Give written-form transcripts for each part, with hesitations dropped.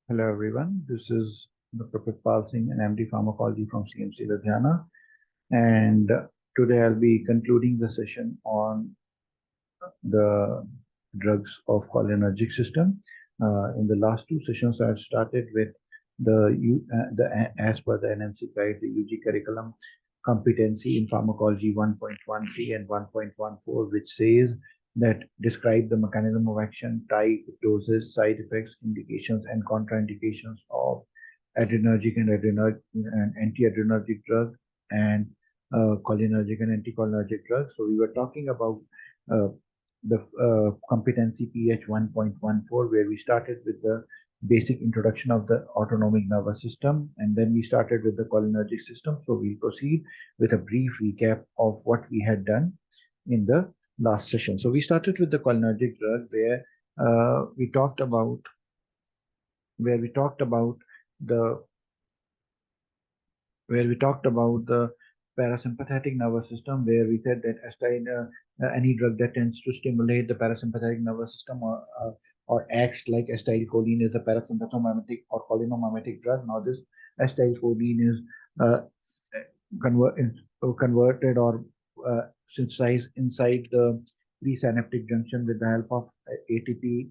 Hello everyone, this is Dr. Pritpal Singh, an MD Pharmacology from CMC Ludhiana, and today I'll be concluding the session on the drugs of cholinergic system. In the last two sessions, I started with as per the NMC guide, the UG curriculum competency in pharmacology 1.13 and 1.14, which says that describe the mechanism of action, type, doses, side effects, indications, and contraindications of adrenergic and anti-adrenergic drugs and cholinergic and anticholinergic drugs. So we were talking about uh, the competency PH 1.14, where we started with the basic introduction of the autonomic nervous system, and then we started with the cholinergic system. So we'll proceed with a brief recap of what we had done in the last session. So we started with the cholinergic drug, we talked about where we talked about the where we talked about the parasympathetic nervous system, where we said that any drug that tends to stimulate the parasympathetic nervous system or acts like acetylcholine is a parasympathomimetic or cholinomimetic drug. Now, this acetylcholine is uh, convert, converted or synthesized inside the presynaptic junction with the help of ATP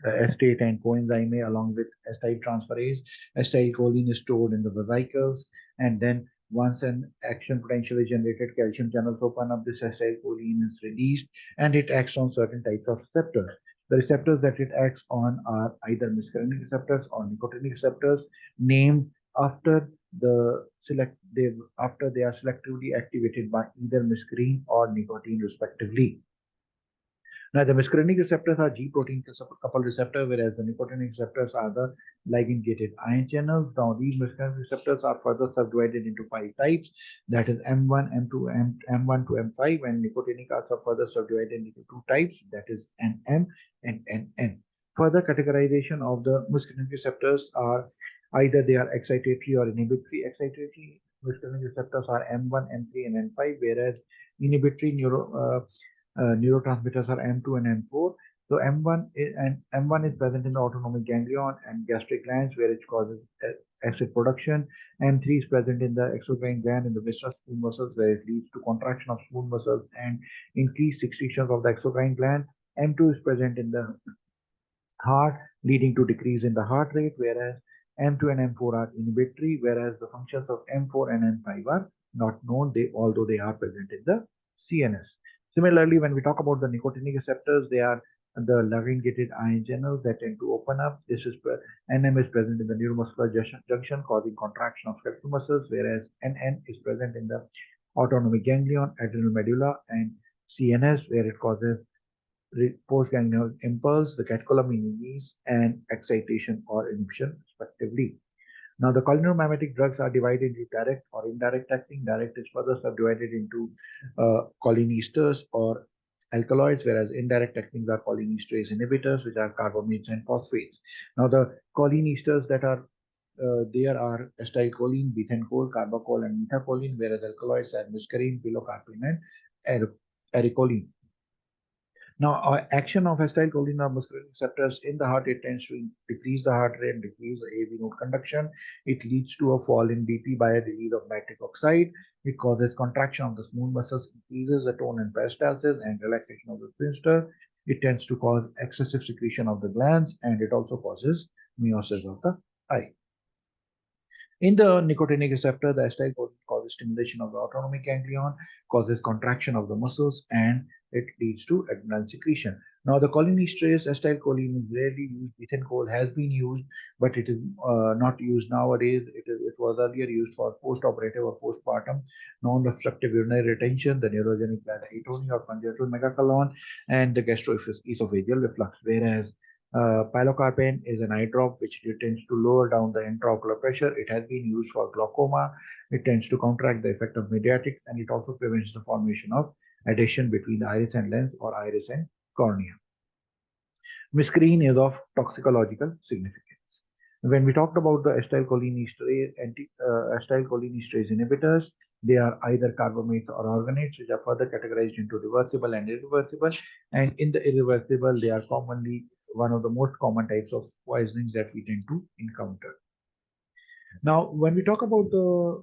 acetate and coenzyme A along with acetyltransferase. Acetylcholine is stored in the vesicles, and then once an action potential is generated, calcium channels open up, this acetylcholine is released, and it acts on certain types of receptors. The receptors that it acts on are either muscarinic receptors or nicotinic receptors, named after after they are selectively activated by either muscarine or nicotine respectively. Now, the muscarinic receptors are G protein coupled receptor, whereas the nicotinic receptors are the ligand gated ion channels. Now, these muscarinic receptors are further subdivided into five types, that is M1, M2, M1 to M5, and nicotinic are further subdivided into two types, that is NM and NN. Further categorization of the muscarinic receptors are either they are excitatory or inhibitory. Excitatory muscarinic receptors are M1, M3, and N5, whereas inhibitory neurotransmitters are M2 and M4. So M1 is present in the autonomic ganglion and gastric glands, where it causes acid production. M3 is present in the exocrine gland in the visceral smooth muscles, where it leads to contraction of smooth muscles and increased secretions of the exocrine gland. M2 is present in the heart, leading to decrease in the heart rate, whereas M2 and M4 are inhibitory, whereas the functions of M4 and M5 are not known, although they are present in the CNS. Similarly, when we talk about the nicotinic receptors, they are the ligand-gated ion channels that tend to open up. NM is present in the neuromuscular junction, causing contraction of skeletal muscles, whereas NN is present in the autonomic ganglion, adrenal medulla, and CNS, where it causes postganglial impulse, the catecholamines, and excitation or inhibition, respectively. Now, the cholinomimetic drugs are divided into direct or indirect acting. Direct is further subdivided into cholinesterase or alkaloids, whereas indirect acting are cholinesterase inhibitors, which are carbamates and phosphates. Now, the cholinesterase that are there are acetylcholine, buthenol, carbachol, and methacholine, whereas alkaloids are muscarine, pilocarpine, and ericoline. Now, action of acetylcholine or muscarinic receptors in the heart, it tends to decrease the heart rate, decrease the AV node conduction. It leads to a fall in BP by a release of nitric oxide. It causes contraction of the smooth muscles, increases the tone and peristalsis, and relaxation of the sphincter. It tends to cause excessive secretion of the glands, and it also causes meiosis of the eye. In the nicotinic receptor, the acetylcholine causes stimulation of the autonomic ganglion, causes contraction of the muscles, and it leads to adrenal secretion. Now, the cholinesterase acetylcholine is rarely used. Buthenol has been used, but it is not used nowadays. It was earlier used for post-operative or postpartum non-obstructive urinary retention, the neurogenic bladder atony or congenital megacolon, and the gastroesophageal reflux. Whereas pilocarpine is an eye drop which tends to lower down the intraocular pressure. It has been used for glaucoma. It tends to counteract the effect of mydriatics, and it also prevents the formation of adhesion between the iris and lens or iris and cornea. Muscarine is of toxicological significance. When we talked about the acetylcholinesterase inhibitors, they are either carbamates or organoids, which are further categorized into reversible and irreversible. And in the irreversible, they are commonly one of the most common types of poisonings that we tend to encounter. Now, when we talk about the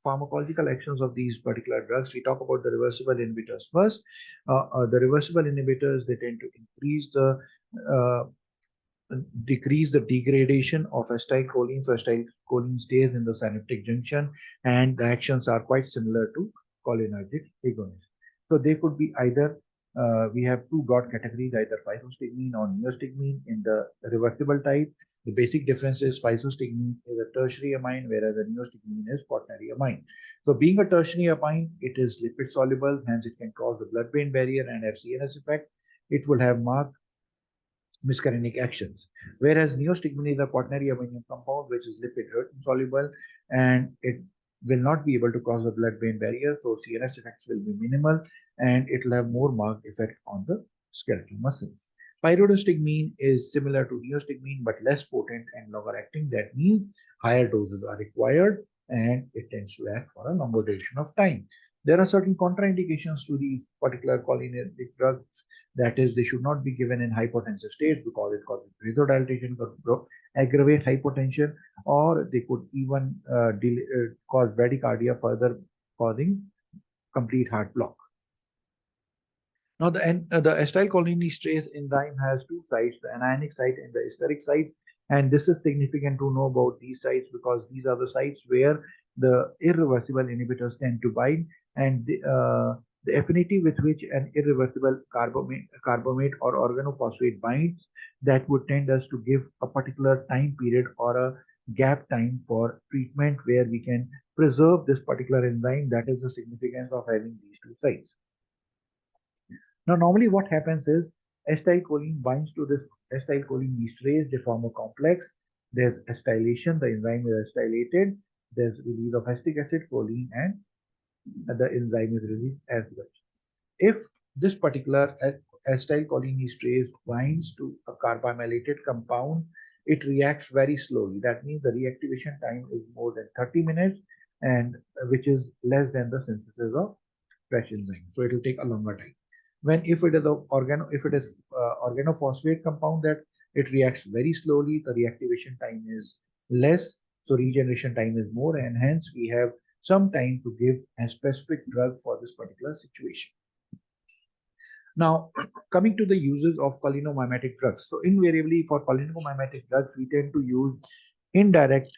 pharmacological actions of these particular drugs, we talk about the reversible inhibitors first. The reversible inhibitors, they tend to uh, decrease the degradation of acetylcholine. So acetylcholine stays in the synaptic junction, and the actions are quite similar to cholinergic agonists. So they could be either, we have two broad categories, either physostigmine or neostigmine in the reversible type. The basic difference is physostigmine is a tertiary amine, whereas the neostigmine is quaternary amine. So being a tertiary amine, it is lipid soluble, hence it can cross the blood-brain barrier and have CNS effect. It will have marked muscarinic actions. Whereas neostigmine is a quaternary amino compound which is lipid soluble, and it will not be able to cross the blood-brain barrier, so CNS effects will be minimal and it will have more marked effect on the skeletal muscles. Pyridostigmine is similar to neostigmine but less potent and longer acting. That means higher doses are required and it tends to act for a longer duration of time. There are certain contraindications to these particular cholinergic drugs. That is, they should not be given in hypotensive states because it causes vasodilatation, could aggravate hypotension, or they could even cause bradycardia, further causing complete heart block. Now, the acetylcholinesterase enzyme has two sites, the anionic site and the esteric sites. And this is significant to know about these sites because these are the sites where the irreversible inhibitors tend to bind, and the affinity with which an irreversible carbamate or organophosphate binds, that would tend us to give a particular time period or a gap time for treatment where we can preserve this particular enzyme. That is the significance of having these two sites. Now, normally what happens is acetylcholine binds to this acetylcholinesterase. They form a complex. There's acetylation, the enzyme is acetylated. There's release of acetic acid, choline, and the enzyme is released as such. If this particular acetylcholinesterase binds to a carbamylated compound, it reacts very slowly. That means the reactivation time is more than 30 minutes, and which is less than the synthesis of fresh enzyme. So it will take a longer time. When if it is organophosphate compound, that it reacts very slowly, the reactivation time is less, so regeneration time is more, and hence we have some time to give a specific drug for this particular situation. Now, coming to the uses of cholinomimetic drugs. So invariably for cholinomimetic drugs, we tend to use indirect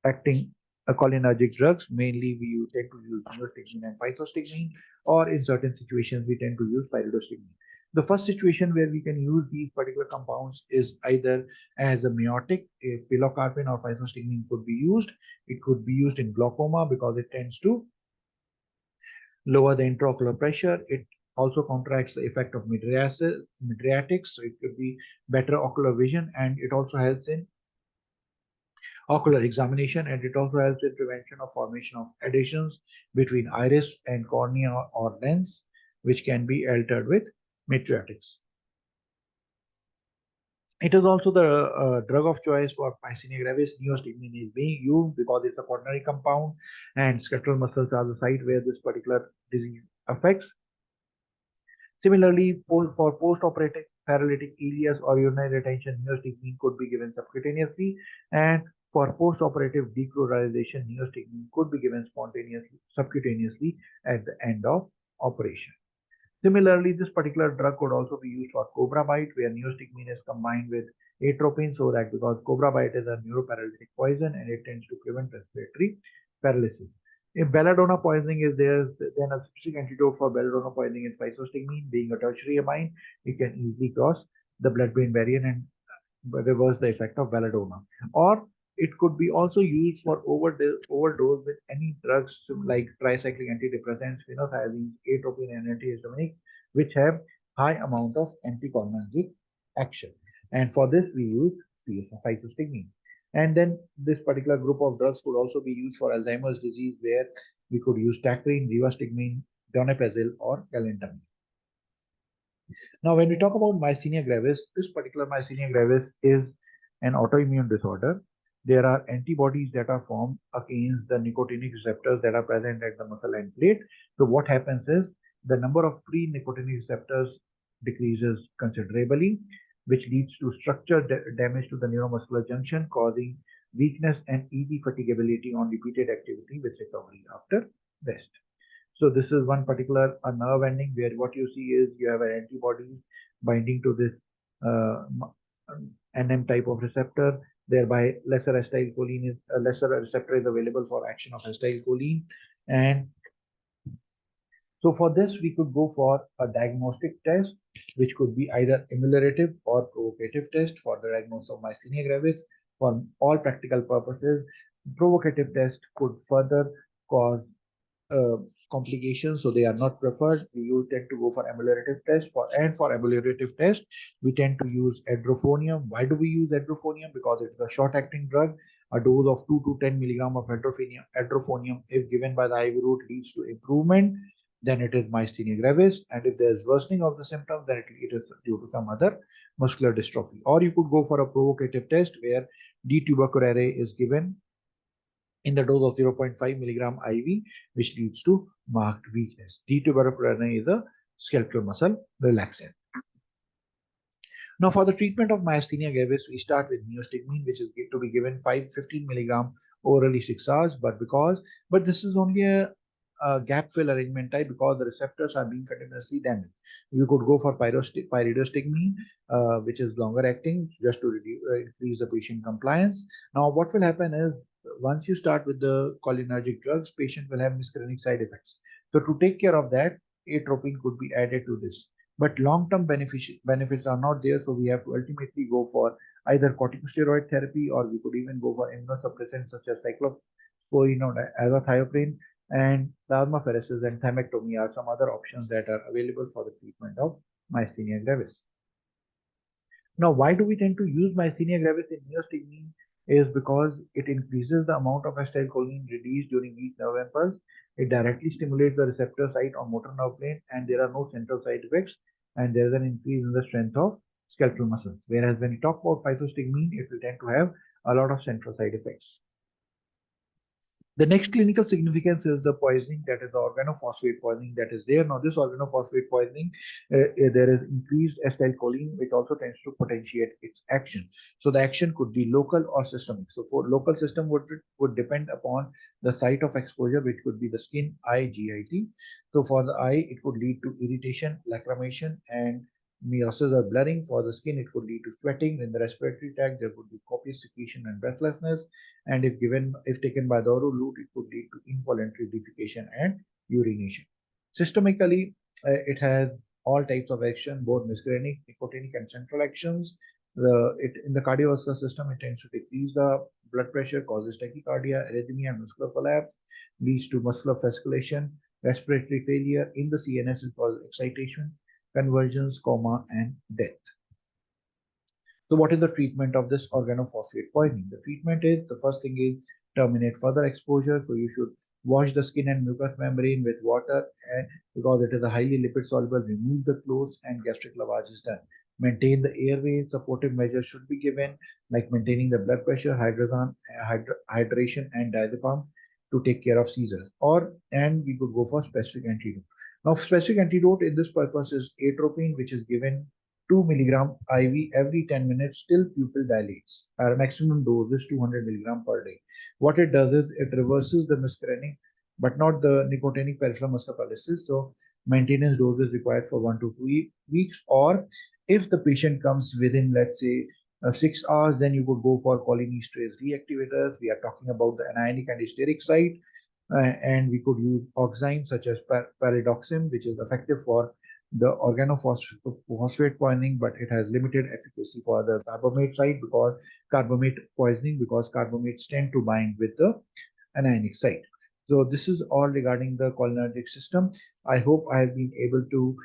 acting cholinergic drugs. Mainly we tend to use neostigmine and physostigmine, or in certain situations we tend to use pyridostigmine. The first situation where we can use these particular compounds is either as a meiotic, a pilocarpine or physostigmine could be used. It could be used in glaucoma because it tends to lower the intraocular pressure. It also counteracts the effect of mydriatics, so it could be better ocular vision, and it also helps in ocular examination, and it also helps in prevention of formation of adhesions between iris and cornea or lens, which can be altered with mydriatics. It is also the drug of choice for myasthenia gravis. Neostigmine is being used because it's a quaternary compound, and skeletal muscles are the site where this particular disease affects. Similarly, for post-operative paralytic ileus or urinary retention, neostigmine could be given subcutaneously, and for post-operative dechloralization, neostigmine could be given subcutaneously at the end of operation. Similarly, this particular drug could also be used for cobra bite, where neostigmine is combined with atropine, so that because cobra bite is a neuroparalytic poison and it tends to prevent respiratory paralysis. If belladonna poisoning is there, then a specific antidote for belladonna poisoning is physostigmine. Being a tertiary amine, it can easily cross the blood-brain barrier and reverse the effect of belladonna. Or it could be also used for overdose with any drugs like tricyclic antidepressants, phenothiazines, atropine, and antihistaminics, which have high amount of anticholinergic action. And for this, we use physostigmine. And then this particular group of drugs could also be used for Alzheimer's disease, where we could use tacrine, rivastigmine, donepezil, or galantamine. Now, when we talk about myasthenia gravis, this particular myasthenia gravis is an autoimmune disorder. There are antibodies that are formed against the nicotinic receptors that are present at the muscle end plate. So what happens is the number of free nicotinic receptors decreases considerably. which leads to structural damage to the neuromuscular junction, causing weakness and easy fatigability on repeated activity with recovery after rest. So this is one particular nerve ending where what you see is you have an antibody binding to this NM type of receptor. Thereby, lesser acetylcholine is a lesser receptor is available for action of acetylcholine, and so for this we could go for a diagnostic test, which could be either ameliorative or provocative test for the diagnosis of myasthenia gravis. For all practical purposes, provocative test could further cause uh, complications, so they are not preferred. We tend to go for ameliorative test for ameliorative test, we tend to use edrophonium. Why do we use edrophonium? Because it is a short-acting drug. A dose of 2 to 10 milligram of edrophonium, if given by the IV route, leads to improvement. Then it is myasthenia gravis, and if there is worsening of the symptoms, then it is due to some other muscular dystrophy. Or you could go for a provocative test where D-tuberculare is given in the dose of 0.5 milligram IV, which leads to marked weakness. D-tuberculare is a skeletal muscle relaxant. Now, for the treatment of myasthenia gravis, we start with neostigmine, which is to be given 15 milligram orally 6 hours. But this is only a gap fill arrangement type because the receptors are being continuously damaged. You could go for pyridostigmine, which is longer acting, just to increase the patient compliance. Now, what will happen is once you start with the cholinergic drugs, patient will have muscarinic side effects. So to take care of that, atropine could be added to this. But long-term benefits are not there, so we have to ultimately go for either corticosteroid therapy, or we could even go for immunosuppressants such as cyclosporine or azathioprine, and plasmapheresis and thymectomy are some other options that are available for the treatment of myasthenia gravis. Now, why do we tend to use myasthenia gravis in neostigmine? Is because it increases the amount of acetylcholine released during each nerve impulse. It directly stimulates the receptor site on motor nerve plane, and there are no central side effects, and there is an increase in the strength of skeletal muscles. Whereas when you talk about physostigmine, it will tend to have a lot of central side effects. The next clinical significance is the poisoning, that is the organophosphate poisoning that is there. Now, this organophosphate poisoning, there is increased acetylcholine, which also tends to potentiate its action. So the action could be local or systemic. So for local system would depend upon the site of exposure, which could be the skin, eye, GIT. So for the eye, it could lead to irritation, lacrimation, and meiosis or blurring. For the skin, it could lead to sweating. In the respiratory tract, there could be copious secretion and breathlessness. And if taken by the oral route, it could lead to involuntary defecation and urination. Systemically, it has all types of action, both muscarinic, nicotinic, and central actions. In the cardiovascular system, it tends to decrease the blood pressure, causes tachycardia, arrhythmia, and muscular collapse, leads to muscular fasciculation, respiratory failure. In the CNS, it causes excitation, convulsions, coma, and death. So what is the treatment of this organophosphate poisoning? The treatment is, the first thing is terminate further exposure. So you should wash the skin and mucous membrane with water, and because it is a highly lipid soluble, remove the clothes and gastric lavage is done. Maintain the airway. Supportive measures should be given, like maintaining the blood pressure, hydration, and diazepam to take care of seizures. And we could go for specific antidote. Now, specific antidote in this purpose is atropine, which is given 2 milligram IV every 10 minutes till pupil dilates. Our maximum dose is 200 milligram per day. What it does is it reverses the muscarinic, but not the nicotinic peripheral muscular paralysis. So maintenance dose is required for 1 to 2 weeks. Or if the patient comes within, let's say, 6 hours, then you could go for cholinesterase reactivators. We are talking about the anionic and steric site. And we could use oximes such as palidoxim, which is effective for the organophosphate poisoning, but it has limited efficacy for the carbamate site because carbamates tend to bind with the anionic site. So this is all regarding the cholinergic system. I hope I have been able to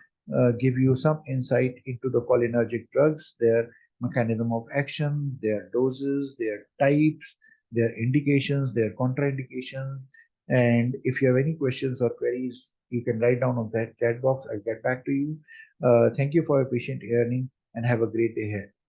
give you some insight into the cholinergic drugs, their mechanism of action, their doses, their types, their indications, their contraindications. And if you have any questions or queries, you can write down on that chat box. I'll get back to you. Thank you for your patient hearing and have a great day ahead.